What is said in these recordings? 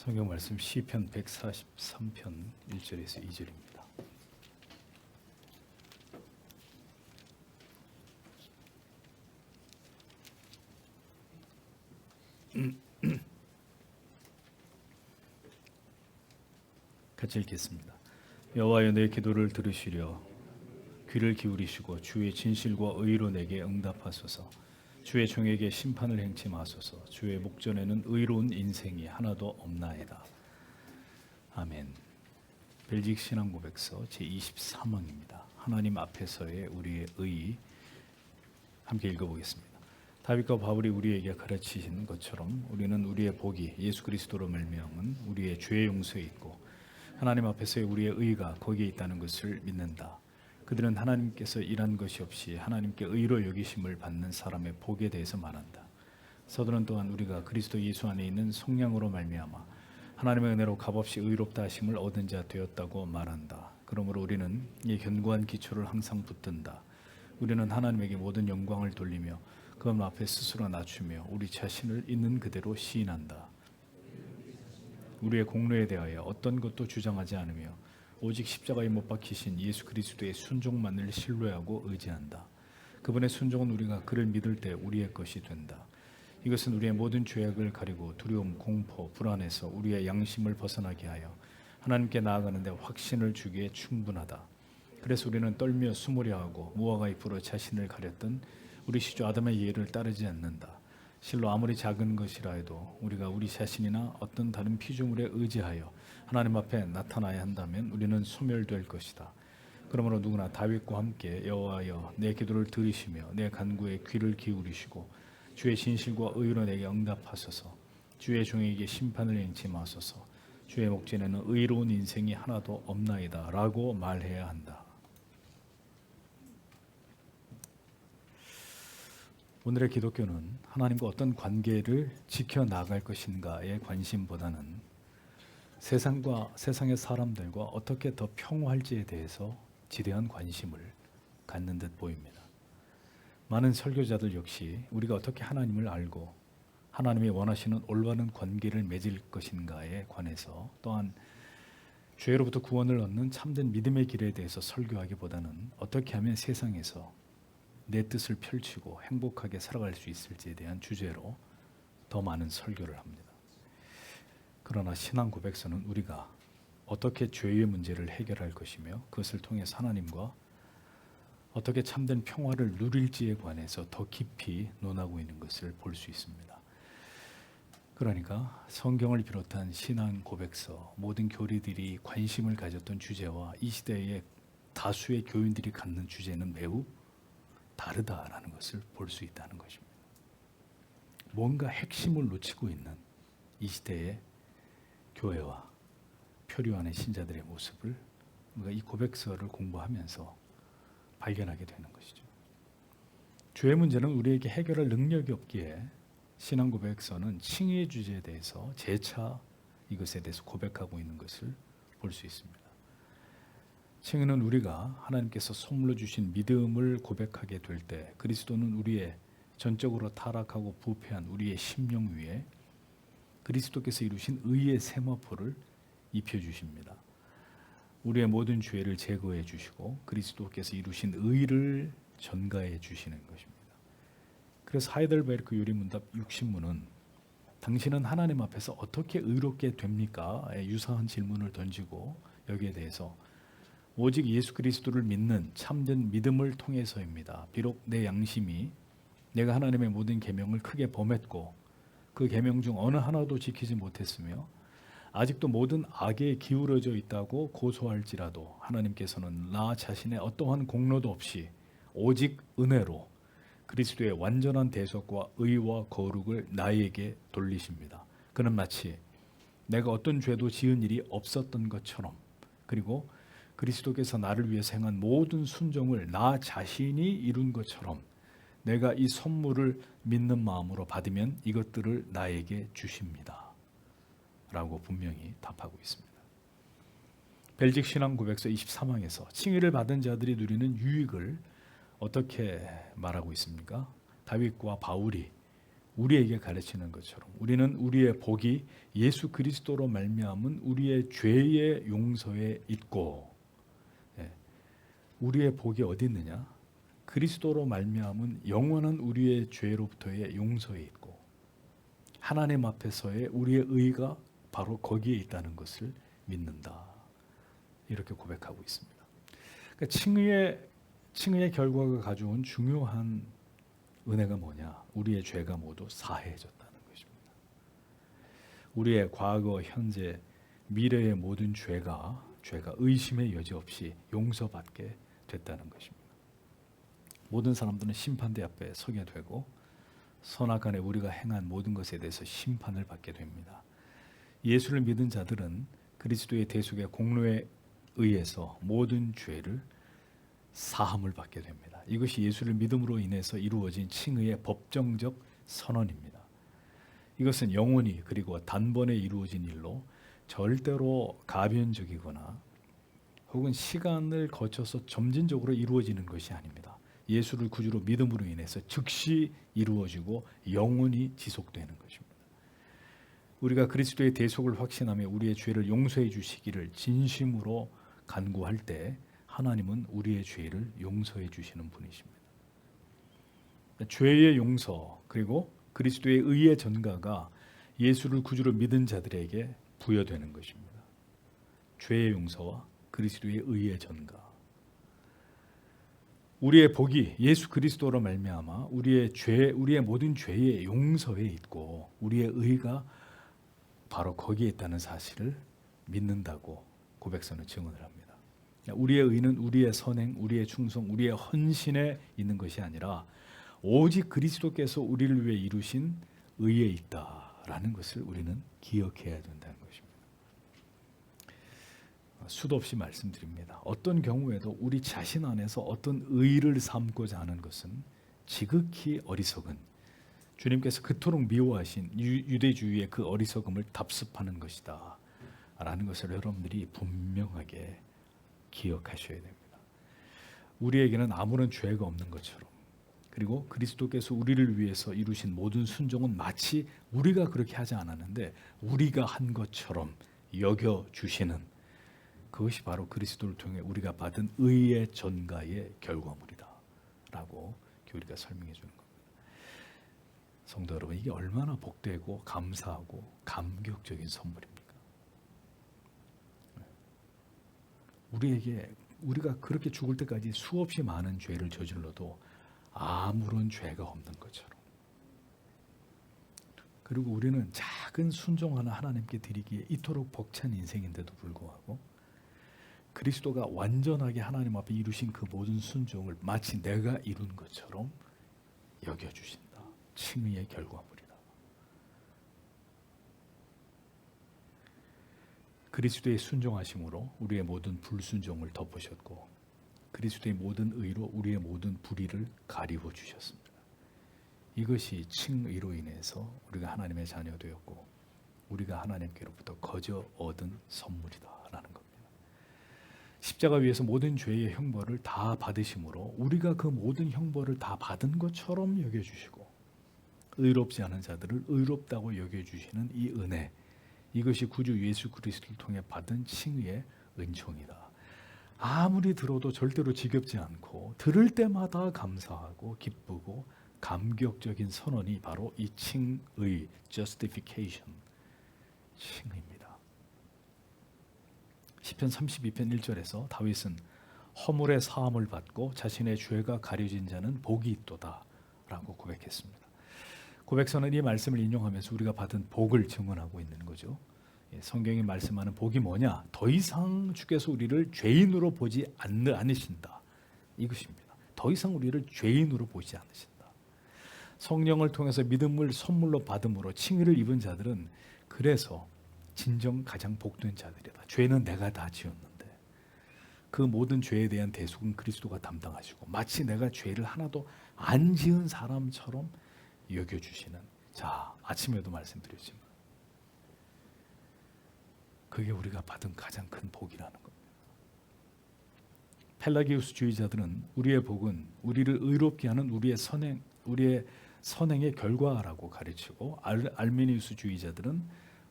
성경 말씀 시편 143편 1절에서 2절입니다. 같이 읽겠습니다. 여호와여, 내 기도를 들으시려 귀를 기울이시고 주의 진실과 의로 내게 응답하소서. 주의 종에게 심판을 행치 마소서. 주의 목전에는 의로운 인생이 하나도 없나이다. 아멘. 벨직 신앙 고백서 제23항입니다. 하나님 앞에서의 우리의 의, 함께 읽어보겠습니다. 다윗과 바울이 우리에게 가르치신 것처럼 우리는 우리의 복이 예수 그리스도로 말미암은 우리의 죄의 용서에 있고 하나님 앞에서의 우리의 의가 거기에 있다는 것을 믿는다. 그들은 하나님께서 일한 것이 없이 하나님께 의로 여기심을 받는 사람의 복에 대해서 말한다. 서두는 또한 우리가 그리스도 예수 안에 있는 속량으로 말미암아 하나님의 은혜로 값없이 의롭다 하심을 얻은 자 되었다고 말한다. 그러므로 우리는 이 견고한 기초를 항상 붙든다. 우리는 하나님에게 모든 영광을 돌리며 그 앞에 스스로 낮추며 우리 자신을 있는 그대로 시인한다. 우리의 공로에 대하여 어떤 것도 주장하지 않으며 오직 십자가에 못 박히신 예수 그리스도의 순종만을 신뢰하고 의지한다. 그분의 순종은 우리가 그를 믿을 때 우리의 것이 된다. 이것은 우리의 모든 죄악을 가리고 두려움, 공포, 불안에서 우리의 양심을 벗어나게 하여 하나님께 나아가는 데 확신을 주기에 충분하다. 그래서 우리는 떨며 숨으려 하고 무화과 잎으로 자신을 가렸던 우리 시조 아담의 예를 따르지 않는다. 실로 아무리 작은 것이라 해도 우리가 우리 자신이나 어떤 다른 피조물에 의지하여 하나님 앞에 나타나야 한다면 우리는 소멸될 것이다. 그러므로 누구나 다윗과 함께 여호와여, 내 기도를 들으시며 내 간구에 귀를 기울이시고 주의 진실과 의로 내게 응답하소서. 주의 종에게 심판을 행치 마소서. 주의 목전에는 의로운 인생이 하나도 없나이다 라고 말해야 한다. 오늘의 기독교는 하나님과 어떤 관계를 지켜나갈 것인가에 관심보다는 세상과 세상의 사람들과 어떻게 더 평화할지에 대해서 지대한 관심을 갖는 듯 보입니다. 많은 설교자들 역시 우리가 어떻게 하나님을 알고 하나님이 원하시는 올바른 관계를 맺을 것인가에 관해서, 또한 죄로부터 구원을 얻는 참된 믿음의 길에 대해서 설교하기보다는 어떻게 하면 세상에서 내 뜻을 펼치고 행복하게 살아갈 수 있을지에 대한 주제로 더 많은 설교를 합니다. 그러나 신앙 고백서는 우리가 어떻게 죄의 문제를 해결할 것이며 그것을 통해서 하나님과 어떻게 참된 평화를 누릴지에 관해서 더 깊이 논하고 있는 것을 볼 수 있습니다. 그러니까 성경을 비롯한 신앙 고백서, 모든 교리들이 관심을 가졌던 주제와 이 시대의 다수의 교인들이 갖는 주제는 매우 다르다라는 것을 볼 수 있다는 것입니다. 뭔가 핵심을 놓치고 있는 이 시대의 교회와 표류하는 신자들의 모습을 우리가 이 고백서를 공부하면서 발견하게 되는 것이죠. 죄의 문제는 우리에게 해결할 능력이 없기에 신앙 고백서는 칭의의 주제에 대해서 재차 이것에 대해서 고백하고 있는 것을 볼 수 있습니다. 칭의는 우리가 하나님께서 선물로 주신 믿음을 고백하게 될 때 그리스도는 우리의 전적으로 타락하고 부패한 우리의 심령 위에 그리스도께서 이루신 의의 세마포를 입혀주십니다. 우리의 모든 죄를 제거해 주시고 그리스도께서 이루신 의를 전가해 주시는 것입니다. 그래서 하이델베르크 유리문답 60문은 당신은 하나님 앞에서 어떻게 의롭게 됩니까? 유사한 질문을 던지고 여기에 대해서 오직 예수 그리스도를 믿는 참된 믿음을 통해서입니다. 비록 내 양심이 내가 하나님의 모든 계명을 크게 범했고 그 계명 중 어느 하나도 지키지 못했으며 아직도 모든 악에 기울어져 있다고 고소할지라도 하나님께서는 나 자신의 어떠한 공로도 없이 오직 은혜로 그리스도의 완전한 대속과 의와 거룩을 나에게 돌리십니다. 그는 마치 내가 어떤 죄도 지은 일이 없었던 것처럼, 그리고 그리스도께서 나를 위해서 행한 모든 순종을 나 자신이 이룬 것처럼 내가 이 선물을 믿는 마음으로 받으면 이것들을 나에게 주십니다 라고 분명히 답하고 있습니다. 벨직 신앙 고백서 23항에서 칭의를 받은 자들이 누리는 유익을 어떻게 말하고 있습니까? 다윗과 바울이 우리에게 가르치는 것처럼 우리는 우리의 복이 예수 그리스도로 말미암은 우리의 죄의 용서에 있고, 예, 우리의 복이 어디 있느냐? 그리스도로 말미암은 영원한 우리의 죄로부터의 용서에 있고, 하나님 앞에서의 우리의 의가 바로 거기에 있다는 것을 믿는다. 이렇게 고백하고 있습니다. 그러니까 칭의의 결과가 가져온 중요한 은혜가 뭐냐? 우리의 죄가 모두 사해졌다는 것입니다. 우리의 과거, 현재, 미래의 모든 죄가 의심의 여지 없이 용서받게 됐다는 것입니다. 모든 사람들은 심판대 앞에 서게 되고 선악간에 우리가 행한 모든 것에 대해서 심판을 받게 됩니다. 예수를 믿은 자들은 그리스도의 대속의 공로에 의해서 모든 죄를 사함을 받게 됩니다. 이것이 예수를 믿음으로 인해서 이루어진 칭의의 법정적 선언입니다. 이것은 영원히 그리고 단번에 이루어진 일로 절대로 가변적이거나 혹은 시간을 거쳐서 점진적으로 이루어지는 것이 아닙니다. 예수를 구주로 믿음으로 인해서 즉시 이루어지고 영원히 지속되는 것입니다. 우리가 그리스도의 대속을 확신하며 우리의 죄를 용서해 주시기를 진심으로 간구할 때 하나님은 우리의 죄를 용서해 주시는 분이십니다. 죄의 용서 그리고 그리스도의 의의 전가가 예수를 구주로 믿은 자들에게 부여되는 것입니다. 죄의 용서와 그리스도의 의의 전가. 우리의 복이 예수 그리스도로 말미암아 우리의 모든 죄의 용서에 있고 우리의 의가 바로 거기에 있다는 사실을 믿는다고 고백서는 증언을 합니다. 우리의 의는 우리의 선행, 우리의 충성, 우리의 헌신에 있는 것이 아니라 오직 그리스도께서 우리를 위해 이루신 의에 있다라는 것을 우리는 기억해야 된다는 것입니다. 수도 없이 말씀드립니다. 어떤 경우에도 우리 자신 안에서 어떤 의를 삼고자 하는 것은 지극히 어리석은, 주님께서 그토록 미워하신 유대주의의 그 어리석음을 답습하는 것이다 라는 것을 여러분들이 분명하게 기억하셔야 됩니다. 우리에게는 아무런 죄가 없는 것처럼, 그리고 그리스도께서 우리를 위해서 이루신 모든 순종은 마치 우리가 그렇게 하지 않았는데 우리가 한 것처럼 여겨주시는, 그것이 바로 그리스도를 통해 우리가 받은 의의 전가의 결과물이다 라고 교리가 설명해 주는 겁니다. 성도 여러분, 이게 얼마나 복되고 감사하고 감격적인 선물입니까? 우리가 그렇게 죽을 때까지 수없이 많은 죄를 저질러도 아무런 죄가 없는 것처럼, 그리고 우리는 작은 순종하는 하나님께 드리기에 이토록 벅찬 인생인데도 불구하고 그리스도가 완전하게 하나님 앞에 이루신 그 모든 순종을 마치 내가 이룬 것처럼 여겨주신다. 칭의의 결과물이다. 그리스도의 순종하심으로 우리의 모든 불순종을 덮으셨고 그리스도의 모든 의로 우리의 모든 불의를 가리워 주셨습니다. 이것이 칭의로 인해서 우리가 하나님의 자녀 되었고 우리가 하나님께로부터 거저 얻은 선물이다라는 겁니다. 십자가 위에서 모든 죄의 형벌을 다 받으심으로 우리가 그 모든 형벌을 다 받은 것처럼 여겨주시고 의롭지 않은 자들을 의롭다고 여겨주시는 이 은혜, 이것이 구주 예수 그리스도를 통해 받은 칭의의 은총이다. 아무리 들어도 절대로 지겹지 않고 들을 때마다 감사하고 기쁘고 감격적인 선언이 바로 이 칭의, justification, 칭의입니다. 시편 32편 1절에서 다윗은 허물의 사함을 받고 자신의 죄가 가려진 자는 복이 있도다 라고 고백했습니다. 고백서는 이 말씀을 인용하면서 우리가 받은 복을 증언하고 있는 거죠. 성경이 말씀하는 복이 뭐냐? 더 이상 주께서 우리를 죄인으로 보지 않으신다. 이것입니다. 더 이상 우리를 죄인으로 보지 않으신다. 성령을 통해서 믿음을 선물로 받음으로 칭의를 입은 자들은 그래서 진정 가장 복된 자들이다. 죄는 내가 다 지었는데 그 모든 죄에 대한 대속은 그리스도가 담당하시고 마치 내가 죄를 하나도 안 지은 사람처럼 여겨주시는, 자, 아침에도 말씀드렸지만 그게 우리가 받은 가장 큰 복이라는 겁니다. 펠라기우스주의자들은 우리의 복은 우리를 의롭게 하는 우리의 선행, 우리의 선행의 결과라고 가르치고, 알미니우스주의자들은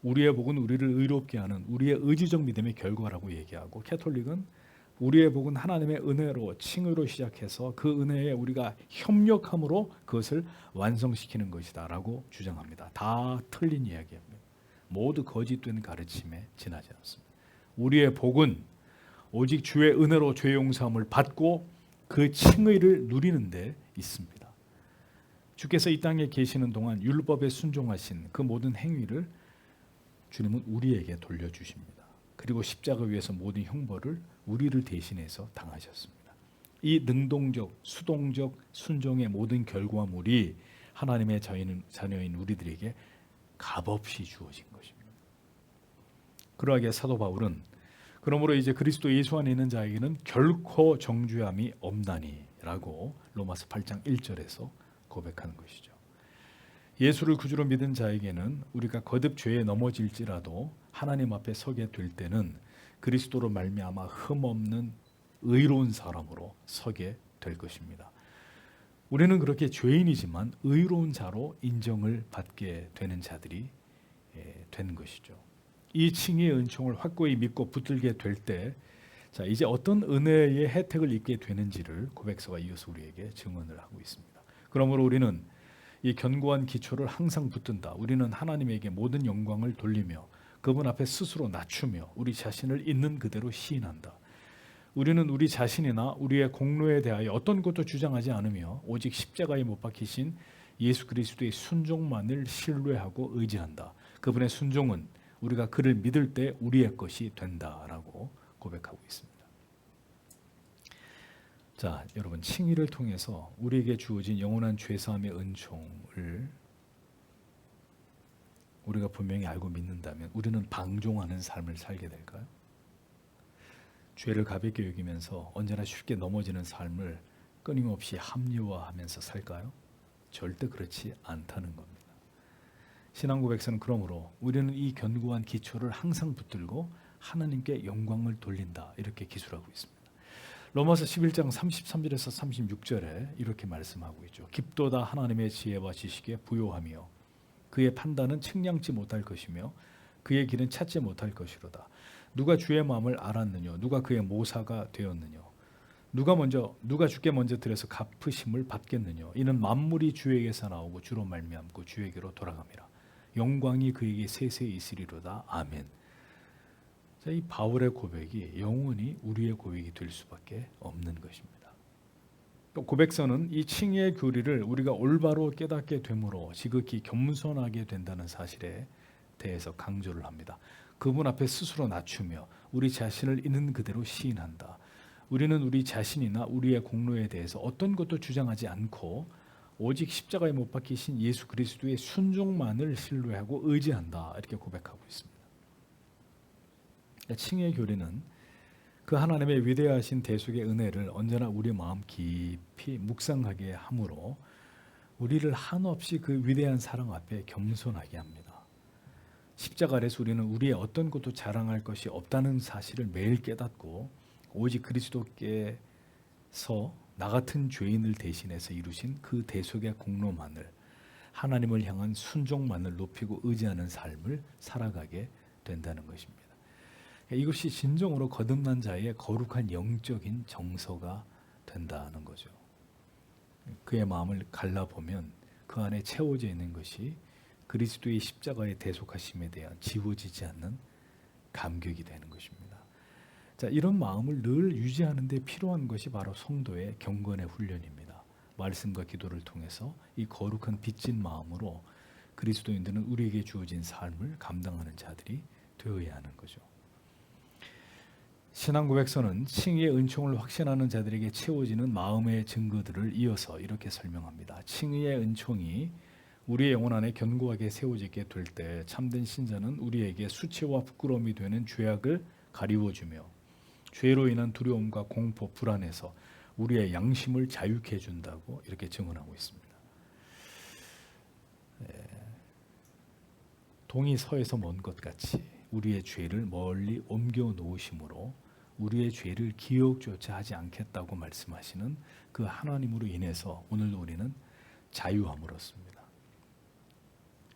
우리의 복은 우리를 의롭게 하는 우리의 의지적 믿음의 결과라고 얘기하고, 캐톨릭은 우리의 복은 하나님의 은혜로, 칭의로 시작해서 그 은혜에 우리가 협력함으로 그것을 완성시키는 것이다 라고 주장합니다. 다 틀린 이야기입니다. 모두 거짓된 가르침에 지나지 않습니다. 우리의 복은 오직 주의 은혜로 죄 용서함을 받고 그 칭의를 누리는 데 있습니다. 주께서 이 땅에 계시는 동안 율법에 순종하신 그 모든 행위를 주님은 우리에게 돌려주십니다. 그리고 십자가 위에서 모든 형벌을 우리를 대신해서 당하셨습니다. 이 능동적, 수동적 순종의 모든 결과물이 하나님의 자녀인 우리들에게 값없이 주어진 것입니다. 그러하게 사도 바울은 그러므로 이제 그리스도 예수 안에 있는 자에게는 결코 정죄함이 없나니라고 로마서 8장 1절에서 고백하는 것이죠. 예수를 구주로 믿은 자에게는 우리가 거듭 죄에 넘어질지라도 하나님 앞에 서게 될 때는 그리스도로 말미암아 흠없는 의로운 사람으로 서게 될 것입니다. 우리는 그렇게 죄인이지만 의로운 자로 인정을 받게 되는 자들이 되는 것이죠. 이 칭의의 은총을 확고히 믿고 붙들게 될 때, 자, 이제 어떤 은혜의 혜택을 입게 되는지를 고백서가 이어서 우리에게 증언을 하고 있습니다. 그러므로 우리는 이 견고한 기초를 항상 붙든다. 우리는 하나님에게 모든 영광을 돌리며 그분 앞에 스스로 낮추며 우리 자신을 있는 그대로 시인한다. 우리는 우리 자신이나 우리의 공로에 대하여 어떤 것도 주장하지 않으며 오직 십자가에 못 박히신 예수 그리스도의 순종만을 신뢰하고 의지한다. 그분의 순종은 우리가 그를 믿을 때 우리의 것이 된다라고 고백하고 있습니다. 자, 여러분, 칭의를 통해서 우리에게 주어진 영원한 죄사함의 은총을 우리가 분명히 알고 믿는다면 우리는 방종하는 삶을 살게 될까요? 죄를 가볍게 여기면서 언제나 쉽게 넘어지는 삶을 끊임없이 합리화하면서 살까요? 절대 그렇지 않다는 겁니다. 신앙 고백서는 그러므로 우리는 이 견고한 기초를 항상 붙들고 하나님께 영광을 돌린다, 이렇게 기술하고 있습니다. 로마서 11장 33절에서 36절에 이렇게 말씀하고 있죠. 깊도다 하나님의 지혜와 지식에 부요하며 그의 판단은 측량치 못할 것이며 그의 길은 찾지 못할 것이로다. 누가 주의 마음을 알았느냐? 누가 그의 모사가 되었느냐? 누가 주께 먼저 드려서 갚으심을 받겠느냐? 이는 만물이 주에게서 나오고 주로 말미암고 주에게로 돌아갑니다. 영광이 그에게 세세히 있으리로다. 아멘. 자, 이 바울의 고백이 영원히 우리의 고백이 될 수밖에 없는 것입니다. 또 고백서는 이 칭의의 교리를 우리가 올바로 깨닫게 되므로 지극히 겸손하게 된다는 사실에 대해서 강조를 합니다. 그분 앞에 스스로 낮추며 우리 자신을 있는 그대로 시인한다. 우리는 우리 자신이나 우리의 공로에 대해서 어떤 것도 주장하지 않고 오직 십자가에 못 박히신 예수 그리스도의 순종만을 신뢰하고 의지한다, 이렇게 고백하고 있습니다. 칭의의 교리는 그 하나님의 위대하신 대속의 은혜를 언제나 우리 마음 깊이 묵상하게 하므로 우리를 한없이 그 위대한 사랑 앞에 겸손하게 합니다. 십자가 아래서 우리는 우리의 어떤 것도 자랑할 것이 없다는 사실을 매일 깨닫고 오직 그리스도께서 나 같은 죄인을 대신해서 이루신 그 대속의 공로만을, 하나님을 향한 순종만을 높이고 의지하는 삶을 살아가게 된다는 것입니다. 이것이 진정으로 거듭난 자의 거룩한 영적인 정서가 된다는 거죠. 그의 마음을 갈라보면 그 안에 채워져 있는 것이 그리스도의 십자가의 대속하심에 대한 지워지지 않는 감격이 되는 것입니다. 자, 이런 마음을 늘 유지하는 데 필요한 것이 바로 성도의 경건의 훈련입니다. 말씀과 기도를 통해서 이 거룩한 빚진 마음으로 그리스도인들은 우리에게 주어진 삶을 감당하는 자들이 되어야 하는 거죠. 신앙 고백서는 칭의의 은총을 확신하는 자들에게 채워지는 마음의 증거들을 이어서 이렇게 설명합니다. 칭의의 은총이 우리의 영혼 안에 견고하게 세워지게 될 때 참된 신자는 우리에게 수치와 부끄러움이 되는 죄악을 가리워주며 죄로 인한 두려움과 공포, 불안에서 우리의 양심을 자유케 해준다고 이렇게 증언하고 있습니다. 동이 서에서 먼 것 같이 우리의 죄를 멀리 옮겨 놓으심으로 우리의 죄를 기억조차 하지 않겠다고 말씀하시는 그 하나님으로 인해서 오늘도 우리는 자유함을 얻습니다.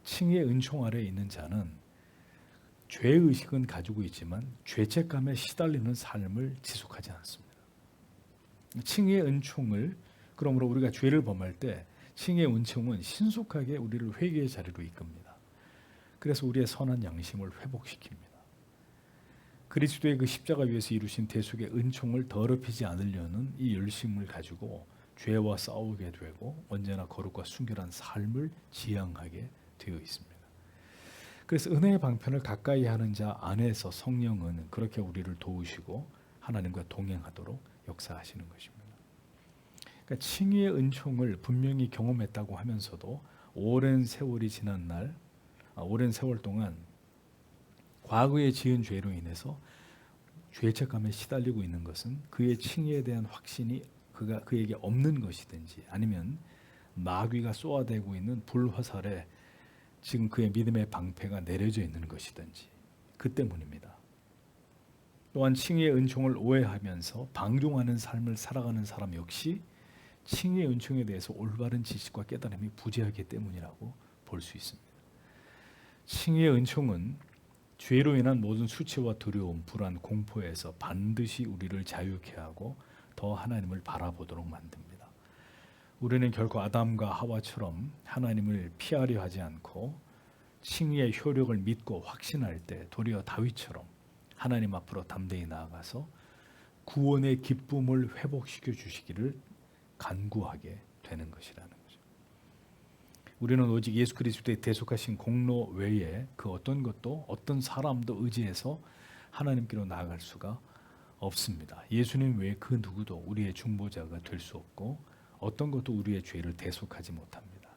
칭의의 은총 아래에 있는 자는 죄의식은 가지고 있지만 죄책감에 시달리는 삶을 지속하지 않습니다. 칭의의 은총을, 그러므로 우리가 죄를 범할 때 칭의의 은총은 신속하게 우리를 회개의 자리로 이끕니다. 그래서 우리의 선한 양심을 회복시킵니다. 그리스도의 그 십자가 위에서 이루신 대속의 은총을 더럽히지 않으려는 이 열심을 가지고 죄와 싸우게 되고 언제나 거룩과 순결한 삶을 지향하게 되어 있습니다. 그래서 은혜의 방편을 가까이 하는 자 안에서 성령은 그렇게 우리를 도우시고 하나님과 동행하도록 역사하시는 것입니다. 그러니까 칭의의 은총을 분명히 경험했다고 하면서도 오랜 세월이 지난 날, 오랜 세월 동안 과거에 지은 죄로 인해서 죄책감에 시달리고 있는 것은 그의 칭의에 대한 확신이 그에게 없는 것이든지, 아니면 마귀가 쏘아대고 있는 불화살에 지금 그의 믿음의 방패가 내려져 있는 것이든지 그 때문입니다. 또한 칭의의 은총을 오해하면서 방종하는 삶을 살아가는 사람 역시 칭의의 은총에 대해서 올바른 지식과 깨달음이 부재하기 때문이라고 볼 수 있습니다. 칭의의 은총은 죄로 인한 모든 수치와 두려움, 불안, 공포에서 반드시 우리를 자유케 하고 더 하나님을 바라보도록 만듭니다. 우리는 결코 아담과 하와처럼 하나님을 피하려 하지 않고 칭의의 효력을 믿고 확신할 때 도리어 다윗처럼 하나님 앞으로 담대히 나아가서 구원의 기쁨을 회복시켜 주시기를 간구하게 되는 것이라는 거죠. 우리는 오직 예수 그리스도의 대속하신 공로 외에 그 어떤 것도 어떤 사람도 의지해서 하나님께로 나아갈 수가 없습니다. 예수님 외에 그 누구도 우리의 중보자가 될 수 없고 어떤 것도 우리의 죄를 대속하지 못합니다.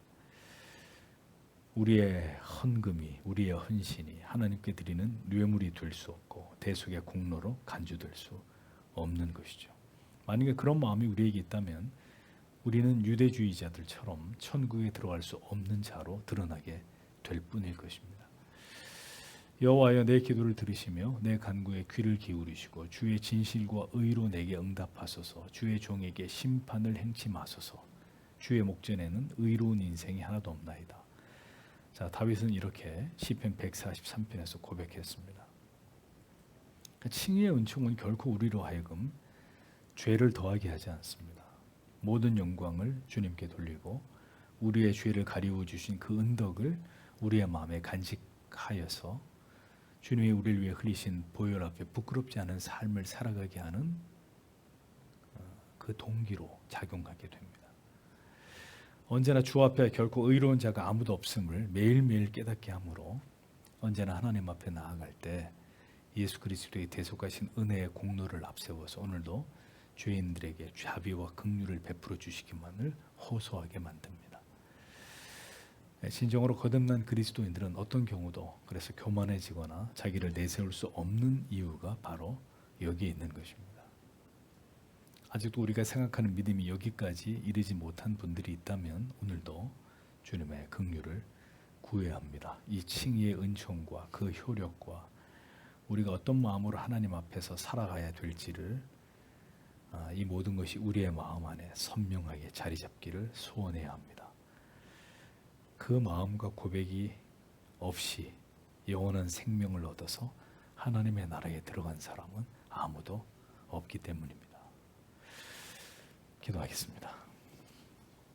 우리의 헌금이, 우리의 헌신이 하나님께 드리는 뇌물이 될 수 없고 대속의 공로로 간주될 수 없는 것이죠. 만약에 그런 마음이 우리에게 있다면 우리는 유대주의자들처럼 천국에 들어갈 수 없는 자로 드러나게 될 뿐일 것입니다. 여호와여, 내 기도를 들으시며 내 간구에 귀를 기울이시고 주의 진실과 의로 내게 응답하소서. 주의 종에게 심판을 행치 마소서. 주의 목전에는 의로운 인생이 하나도 없나이다. 자, 다윗은 이렇게 시편 143편에서 고백했습니다. 칭의의 은총은 결코 우리로 하여금 죄를 더하게 하지 않습니다. 모든 영광을 주님께 돌리고 우리의 죄를 가리워 주신 그 은덕을 우리의 마음에 간직하여서 주님이 우리를 위해 흘리신 보혈 앞에 부끄럽지 않은 삶을 살아가게 하는 그 동기로 작용하게 됩니다. 언제나 주 앞에 결코 의로운 자가 아무도 없음을 매일매일 깨닫게 하므로 언제나 하나님 앞에 나아갈 때 예수 그리스도의 대속하신 은혜의 공로를 앞세워서 오늘도 죄인들에게 자비와 긍휼을 베풀어 주시기만을 호소하게 만듭니다. 진정으로 거듭난 그리스도인들은 어떤 경우도 그래서 교만해지거나 자기를 내세울 수 없는 이유가 바로 여기에 있는 것입니다. 아직도 우리가 생각하는 믿음이 여기까지 이르지 못한 분들이 있다면 오늘도 주님의 긍휼을 구해야 합니다. 이 칭의의 은총과 그 효력과 우리가 어떤 마음으로 하나님 앞에서 살아가야 될지를 이 모든 것이 우리의 마음 안에 선명하게 자리 잡기를 소원해야 합니다. 그 마음과 고백이 없이 영원한 생명을 얻어서 하나님의 나라에 들어간 사람은 아무도 없기 때문입니다. 기도하겠습니다.